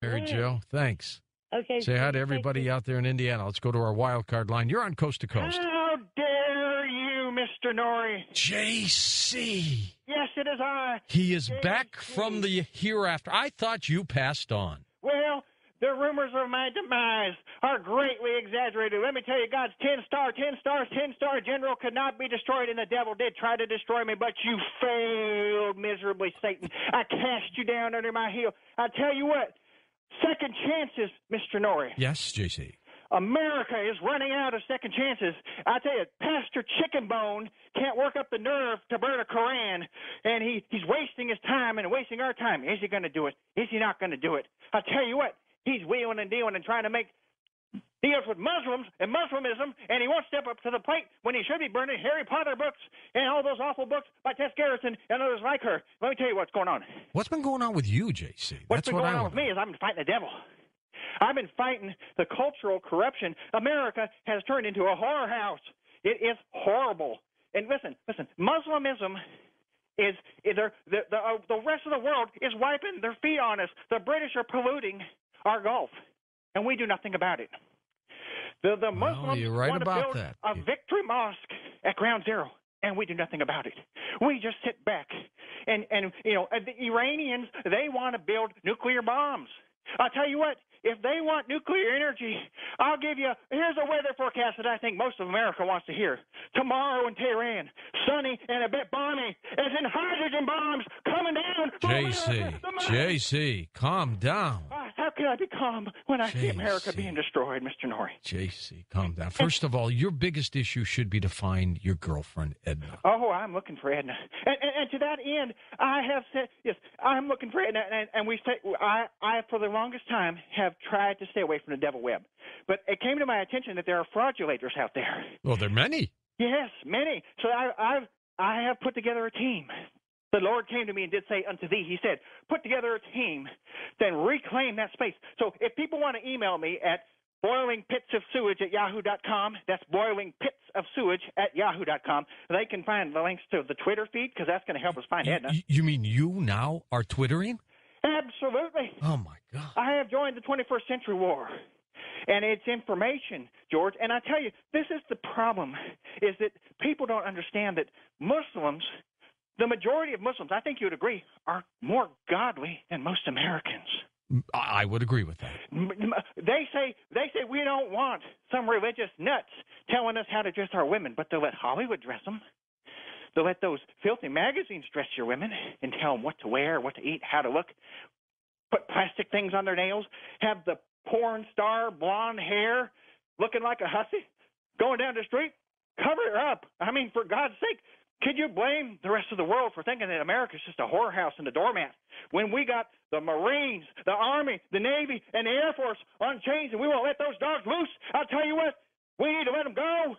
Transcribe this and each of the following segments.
Mary Jo, thanks. Okay. Say hi to everybody out there in Indiana. Let's go to our wild card line. You're on Coast to Coast. How dare you, Mr. Norrie? JC. Yes, it is I. He is JC. back from the hereafter. I thought you passed on. Well, the rumors of my demise are greatly exaggerated. Let me tell you, God's 10-star general could not be destroyed, and the devil did try to destroy me, but you failed miserably, Satan. I cast you down under my heel. I tell you what, second chances, Mr. Norrie. Yes, JC. America is running out of second chances. I tell you, Pastor Chickenbone can't work up the nerve to burn a Koran, and he's wasting his time and wasting our time. Is he going to do it? Is he not going to do it? I tell you what, he's wheeling and dealing and trying to make deals with Muslims and Muslimism, and he won't step up to the plate when he should be burning Harry Potter books and all those awful books by Tess Garrison and others like her. Let me tell you what's going on. What's been going on with you, JC? What's been going on with me is I've been fighting the devil. I've been fighting the cultural corruption. America has turned into a horror house. It is horrible. And listen, Muslimism is the rest of the world is wiping their feet on us. The British are polluting our Gulf, and we do nothing about it. The Muslims you're right want to about build that. a victory mosque at Ground Zero, and we do nothing about it. We just sit back. And the Iranians, they want to build nuclear bombs. I'll tell you what, if they want nuclear energy, I'll give you, here's a weather forecast that I think most of America wants to hear. Tomorrow in Tehran, sunny and a bit balmy, as in hydrogen bombs coming down. JC, calm down. How can I be calm when I see America being destroyed, Mr. Norrie? JC, calm down. First of all, your biggest issue should be to find your girlfriend, Edna. Oh, I'm looking for Edna. And to that end, I have said, yes, I'm looking for Edna. And we say, I, for the longest time, have tried to stay away from the devil web. But it came to my attention that there are fraudulators out there. Well, there are many. Yes, many. So I have put together a team. The Lord came to me and did say unto thee, he said, put together a team, then reclaim that space. So if people want to email me at boilingpitsofsewage@yahoo.com, that's boilingpitsofsewage@yahoo.com, they can find the links to the Twitter feed, because that's going to help us find Edna. You mean you now are Twittering? Absolutely. Oh, my God. I have joined the 21st Century War. And it's information, George. And I tell you, this is the problem, is that people don't understand that Muslims, the majority of Muslims, I think you would agree, are more godly than most Americans. I would agree with that. They say we don't want some religious nuts telling us how to dress our women, but they'll let Hollywood dress them. They'll let those filthy magazines dress your women and tell them what to wear, what to eat, how to look, put plastic things on their nails, have the porn star blonde hair looking like a hussy going down the street. Cover her up. I mean, for God's sake, could you blame the rest of the world for thinking that America's just a whorehouse and a doormat when we got the Marines, the Army, the Navy, and the Air Force on chains, and we won't let those dogs loose? I'll tell you what, we need to let them go.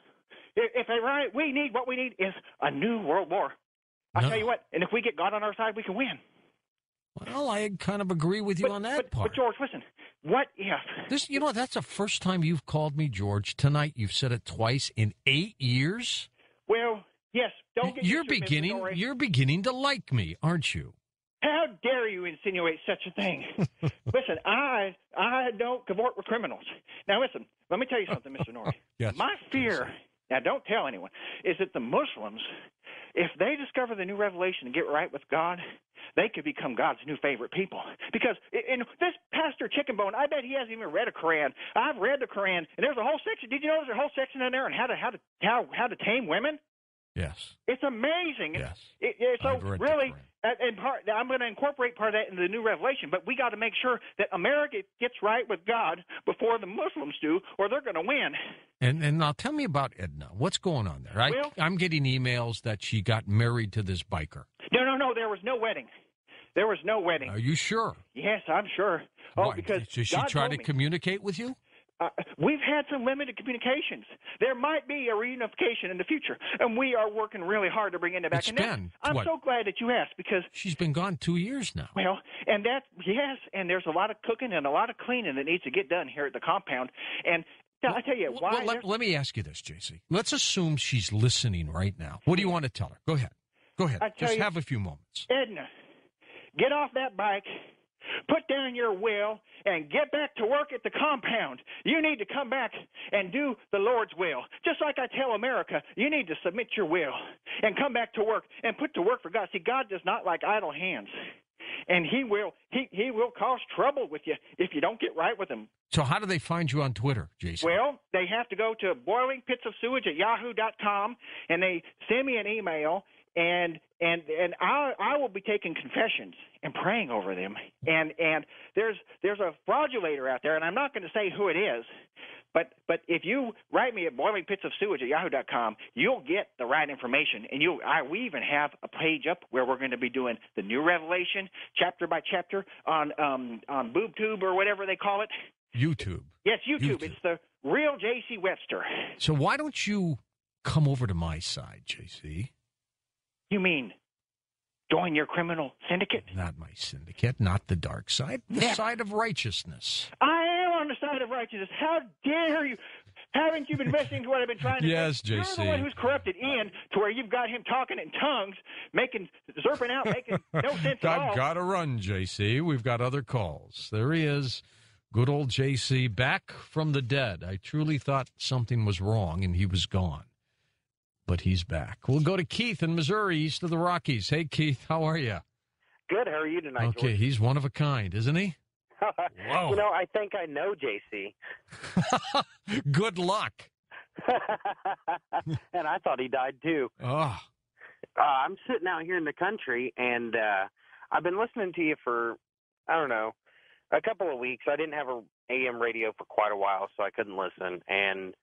If they're right, what we need is a new world war. I'll tell you what, and if we get God on our side, we can win. Well, I kind of agree with you on that part. But, George, listen, what if... That's the first time you've called me, George. Tonight, you've said it twice in 8 years. Well, yes, don't get You're beginning to like me, aren't you? How dare you insinuate such a thing? Listen, I don't cavort with criminals. Now, listen, let me tell you something, Mr. Norrie. Yes. My fear, now don't tell anyone, is that the Muslims, if they discover the new revelation and get right with God, they could become God's new favorite people. Because in this Pastor Chickenbone, I bet he hasn't even read a Quran. I've read the Quran, and there's a whole section. Did you know there's a whole section in there on how to tame women? Yes. It's amazing. Yes. So really, and I'm going to incorporate part of that into the new revelation, but we got to make sure that America gets right with God before the Muslims do, or they're going to win. And now tell me about Edna. What's going on there? I'm getting emails that she got married to this biker. No. There was no wedding. There was no wedding. Are you sure? Yes, I'm sure. Oh, because did she try to communicate with you? We've had some limited communications. There might be a reunification in the future, and we are working really hard to bring Edna back. I'm so glad that you asked, because she's been gone 2 years now. Well, and there's a lot of cooking and a lot of cleaning that needs to get done here at the compound. And I tell you why. Let me ask you this, JC. Let's assume she's listening right now. What do you want to tell her? Go ahead. Just have a few moments. Edna, get off that bike Put down your will and get back to work at the compound. You need to come back and do the Lord's will. Just like I tell America, you need to submit your will and come back to work and put to work for God. See, God does not like idle hands. And he will cause trouble with you if you don't get right with him. So how do they find you on Twitter, Jason? Well, they have to go to boilingpitsofsewage@yahoo.com, and they send me an email, and I will be taking confessions and praying over them. And there's a fraudulator out there, and I'm not going to say who it is, but if you write me at boilingpitsofsewage@yahoo.com, you'll get the right information. And we even have a page up where we're going to be doing the new Revelation chapter by chapter on BoobTube or whatever they call it. YouTube. Yes, YouTube. It's the real J.C. Webster. So why don't you come over to my side, J.C.? You mean join your criminal syndicate? Not my syndicate, not the dark side, the side of righteousness. I am on the side of righteousness. How dare you? Haven't you been listening to what I've been trying to say? Yes, J.C. You're the one who's corrupted Ian to where you've got him talking in tongues, making no sense at all. Got to run, J.C. We've got other calls. There he is. Good old J.C. back from the dead. I truly thought something was wrong and he was gone. But he's back. We'll go to Keith in Missouri, east of the Rockies. Hey, Keith, how are you? Good. How are you tonight, Okay, George? He's one of a kind, isn't he? Whoa. You know, I think I know JC. Good luck. And I thought he died, too. Oh. I'm sitting out here in the country, and I've been listening to you for, I don't know, a couple of weeks. I didn't have a AM radio for quite a while, so I couldn't listen. And